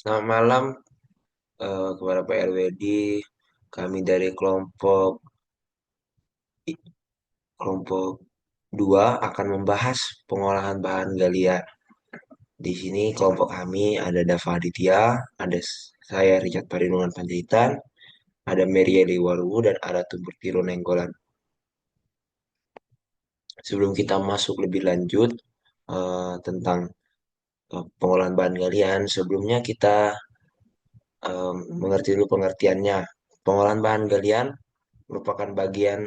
Selamat malam kepada Pak RWD. Kami dari kelompok 2 akan membahas pengolahan bahan galian. Di sini kelompok kami ada Dava Aditya, ada saya Richard Parinungan Panjaitan, ada Merieli Waluwu, dan ada Tumpur Tiro Nenggolan. Sebelum kita masuk lebih lanjut tentang pengolahan bahan galian, sebelumnya kita mengerti dulu pengertiannya. Pengolahan bahan galian merupakan bagian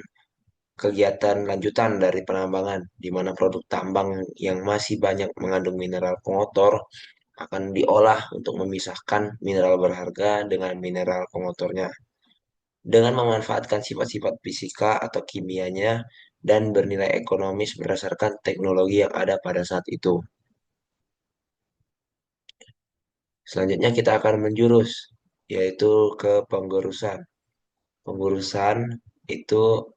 kegiatan lanjutan dari penambangan, di mana produk tambang yang masih banyak mengandung mineral pengotor akan diolah untuk memisahkan mineral berharga dengan mineral pengotornya, dengan memanfaatkan sifat-sifat fisika atau kimianya dan bernilai ekonomis berdasarkan teknologi yang ada pada saat itu. Selanjutnya kita akan menjurus, yaitu ke penggerusan. Penggerusan itu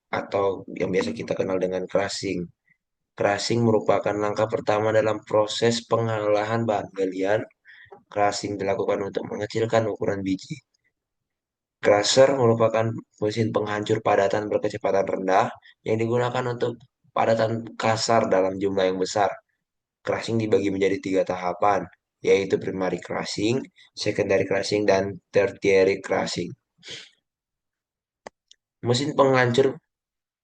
atau yang biasa kita kenal dengan crushing. Crushing merupakan langkah pertama dalam proses pengolahan bahan galian. Crushing dilakukan untuk mengecilkan ukuran biji. Crusher merupakan mesin penghancur padatan berkecepatan rendah yang digunakan untuk padatan kasar dalam jumlah yang besar. Crushing dibagi menjadi 3 tahapan, yaitu primary crushing, secondary crushing, dan tertiary crushing. Mesin penghancur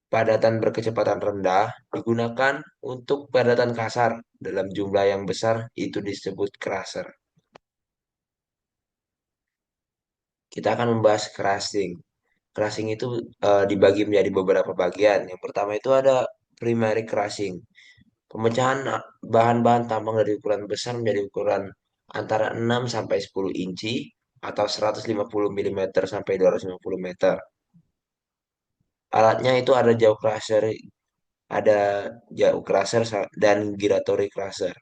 padatan berkecepatan rendah digunakan untuk padatan kasar dalam jumlah yang besar, itu disebut crusher. Kita akan membahas crushing. Crushing itu dibagi menjadi beberapa bagian. Yang pertama itu ada primary crushing. Pemecahan bahan-bahan tambang dari ukuran besar menjadi ukuran antara 6 sampai 10 inci atau 150 mm sampai 250 meter. Alatnya itu ada jaw crusher, dan giratory crusher.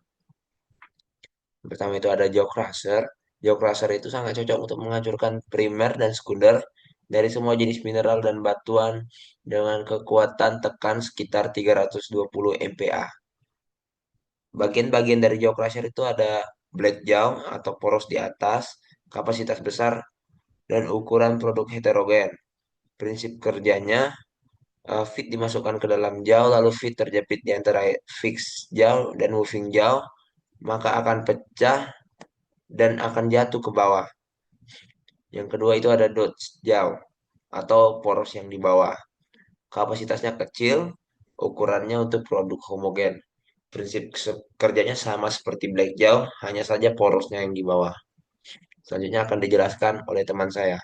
Pertama itu ada jaw crusher. Jaw crusher itu sangat cocok untuk menghancurkan primer dan sekunder dari semua jenis mineral dan batuan dengan kekuatan tekan sekitar 320 MPa. Bagian-bagian dari jaw crusher itu ada black jaw atau poros di atas, kapasitas besar, dan ukuran produk heterogen. Prinsip kerjanya, feed dimasukkan ke dalam jaw, lalu feed terjepit di antara fixed jaw dan moving jaw, maka akan pecah dan akan jatuh ke bawah. Yang kedua itu ada Dodge jaw atau poros yang di bawah. Kapasitasnya kecil, ukurannya untuk produk homogen. Prinsip kerjanya sama seperti black jaw, hanya saja porosnya yang di bawah. Selanjutnya akan dijelaskan oleh teman saya.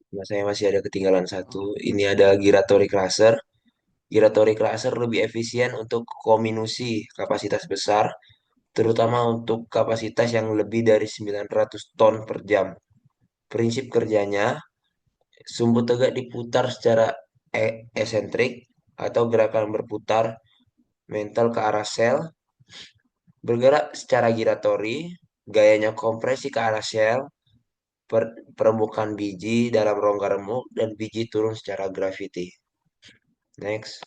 Nah, saya masih ada ketinggalan satu. Ini ada giratory crusher. Giratory crusher lebih efisien untuk kominusi kapasitas besar, terutama untuk kapasitas yang lebih dari 900 ton per jam. Prinsip kerjanya, sumbu tegak diputar secara esentrik atau gerakan berputar mental ke arah sel, bergerak secara giratori, gayanya kompresi ke arah sel, permukaan biji dalam rongga remuk, dan biji turun secara gravity. Next.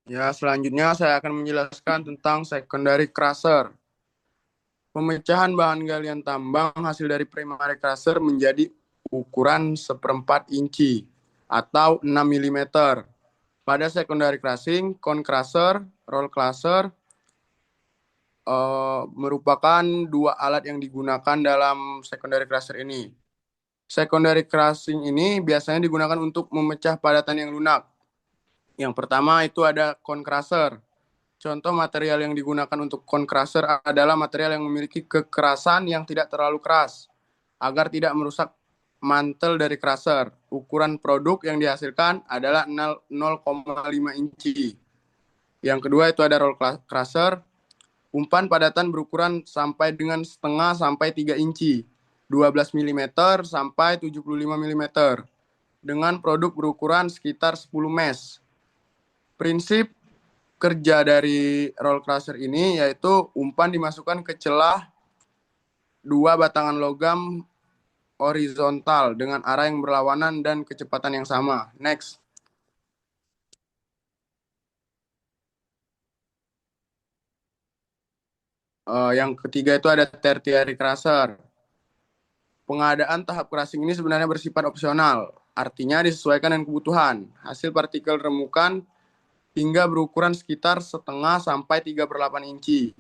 Ya, selanjutnya saya akan menjelaskan tentang secondary crusher. Pemecahan bahan galian tambang hasil dari primary crusher menjadi ukuran 1/4 inci atau 6 mm. Pada secondary crushing, cone crusher, roll crusher merupakan dua alat yang digunakan dalam secondary crusher ini. Secondary crushing ini biasanya digunakan untuk memecah padatan yang lunak. Yang pertama itu ada cone crusher. Contoh material yang digunakan untuk cone crusher adalah material yang memiliki kekerasan yang tidak terlalu keras agar tidak merusak mantel dari crusher. Ukuran produk yang dihasilkan adalah 0,5 inci. Yang kedua itu ada roll crusher. Umpan padatan berukuran sampai dengan setengah sampai 3 inci, 12 mm sampai 75 mm, dengan produk berukuran sekitar 10 mesh. Prinsip kerja dari roll crusher ini yaitu umpan dimasukkan ke celah dua batangan logam horizontal dengan arah yang berlawanan dan kecepatan yang sama. Next. Yang ketiga itu ada tertiary crusher. Pengadaan tahap crushing ini sebenarnya bersifat opsional, artinya disesuaikan dengan kebutuhan. Hasil partikel remukan hingga berukuran sekitar setengah sampai 3/8 inci.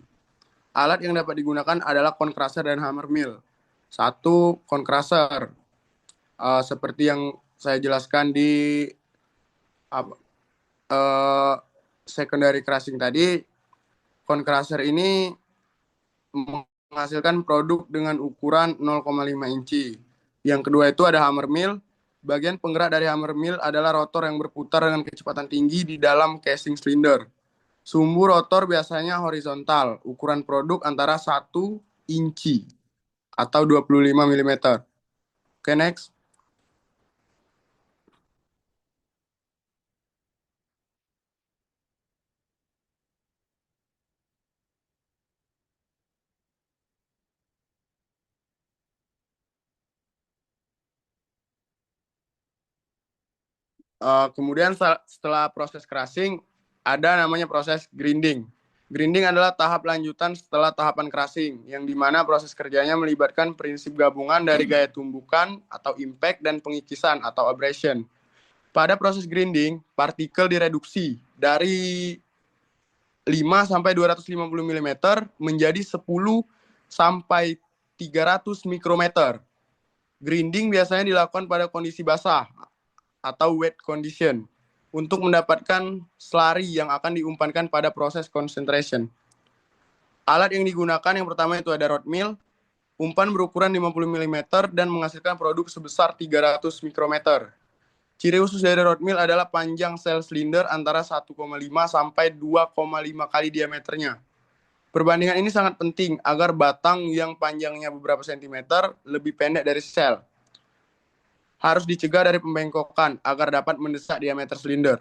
Alat yang dapat digunakan adalah cone crusher dan hammer mill. Satu, cone crusher. Seperti yang saya jelaskan di uh, secondary crushing tadi, cone crusher ini menghasilkan produk dengan ukuran 0,5 inci. Yang kedua itu ada hammer mill. Bagian penggerak dari hammer mill adalah rotor yang berputar dengan kecepatan tinggi di dalam casing silinder. Sumbu rotor biasanya horizontal, ukuran produk antara 1 inci atau 25 mm. Oke, next. Kemudian setelah proses crushing, ada namanya proses grinding. Grinding adalah tahap lanjutan setelah tahapan crushing, yang dimana proses kerjanya melibatkan prinsip gabungan dari gaya tumbukan atau impact dan pengikisan atau abrasion. Pada proses grinding, partikel direduksi dari 5 sampai 250 mm menjadi 10 sampai 300 mikrometer. Grinding biasanya dilakukan pada kondisi basah atau wet condition untuk mendapatkan slurry yang akan diumpankan pada proses concentration. Alat yang digunakan yang pertama itu ada rod mill. Umpan berukuran 50 mm dan menghasilkan produk sebesar 300 mikrometer. Ciri khusus dari rod mill adalah panjang sel silinder antara 1,5 sampai 2,5 kali diameternya. Perbandingan ini sangat penting agar batang yang panjangnya beberapa sentimeter lebih pendek dari sel. Harus dicegah dari pembengkokan agar dapat mendesak diameter silinder.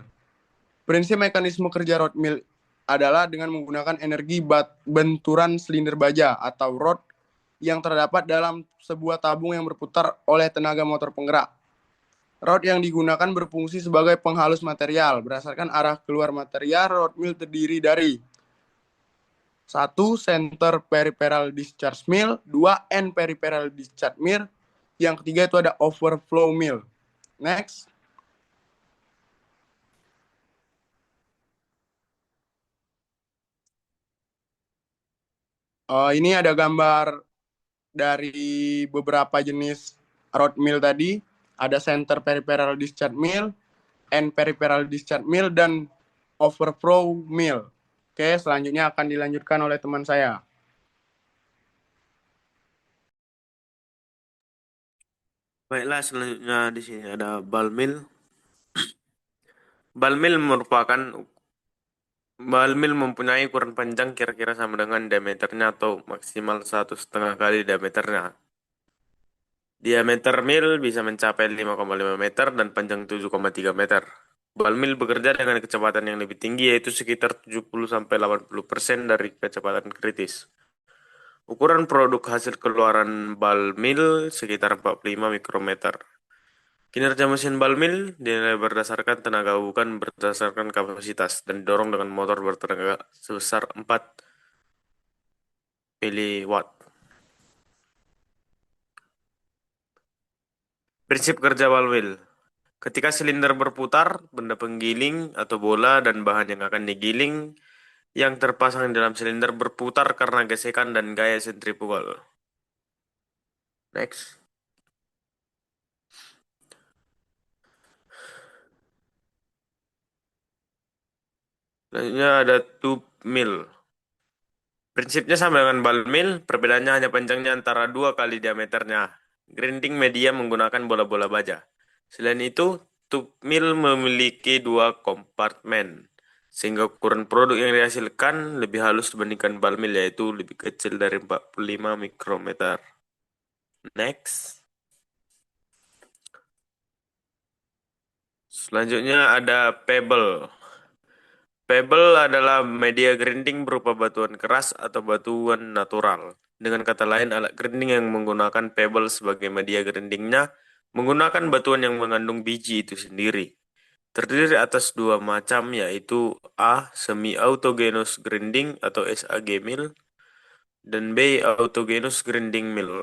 Prinsip mekanisme kerja rod mill adalah dengan menggunakan energi benturan silinder baja atau rod yang terdapat dalam sebuah tabung yang berputar oleh tenaga motor penggerak. Rod yang digunakan berfungsi sebagai penghalus material. Berdasarkan arah keluar material, rod mill terdiri dari 1. Center peripheral discharge mill, 2. End peripheral discharge mill, yang ketiga itu ada overflow mill. Next. Ini ada gambar dari beberapa jenis rod mill tadi. Ada center peripheral discharge mill, end peripheral discharge mill, dan overflow mill. Oke, selanjutnya akan dilanjutkan oleh teman saya. Baiklah, selanjutnya di sini ada ball mill. Ball mill mempunyai ukuran panjang kira-kira sama dengan diameternya atau maksimal 1,5 kali diameternya. Diameter mill bisa mencapai 5,5 meter dan panjang 7,3 meter. Ball mill bekerja dengan kecepatan yang lebih tinggi, yaitu sekitar 70-80% dari kecepatan kritis. Ukuran produk hasil keluaran ball mill sekitar 45 mikrometer. Kinerja mesin ball mill dinilai berdasarkan tenaga, bukan berdasarkan kapasitas, dan didorong dengan motor bertenaga sebesar 4 miliwatt. Prinsip kerja ball mill. Ketika silinder berputar, benda penggiling atau bola dan bahan yang akan digiling yang terpasang di dalam silinder berputar karena gesekan dan gaya sentrifugal. Next. Selanjutnya ada tube mill. Prinsipnya sama dengan ball mill, perbedaannya hanya panjangnya antara 2 kali diameternya. Grinding media menggunakan bola-bola baja. Selain itu, tube mill memiliki 2 kompartemen, sehingga ukuran produk yang dihasilkan lebih halus dibandingkan ball mill, yaitu lebih kecil dari 45 mikrometer. Next. Selanjutnya ada pebble. Pebble adalah media grinding berupa batuan keras atau batuan natural. Dengan kata lain, alat grinding yang menggunakan pebble sebagai media grindingnya menggunakan batuan yang mengandung biji itu sendiri. Terdiri atas dua macam, yaitu A. Semi-autogenous grinding atau SAG mill, dan B. Autogenous grinding mill.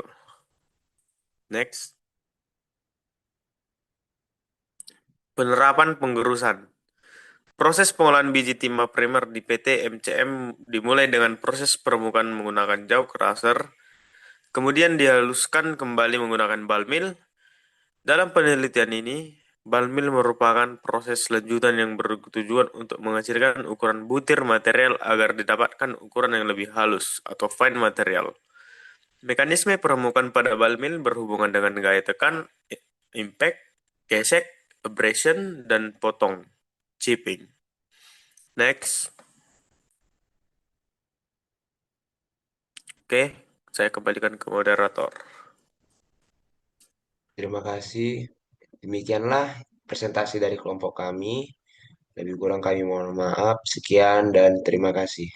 Next. Penerapan penggerusan. Proses pengolahan biji timah primer di PT MCM dimulai dengan proses permukaan menggunakan jaw crusher, kemudian dihaluskan kembali menggunakan ball mill. Dalam penelitian ini, ball mill merupakan proses lanjutan yang bertujuan untuk menghasilkan ukuran butir material agar didapatkan ukuran yang lebih halus atau fine material. Mekanisme permukaan pada ball mill berhubungan dengan gaya tekan, impact, gesek, abrasion, dan potong, chipping. Next. Oke, saya kembalikan ke moderator. Terima kasih. Demikianlah presentasi dari kelompok kami. Lebih kurang kami mohon maaf. Sekian dan terima kasih.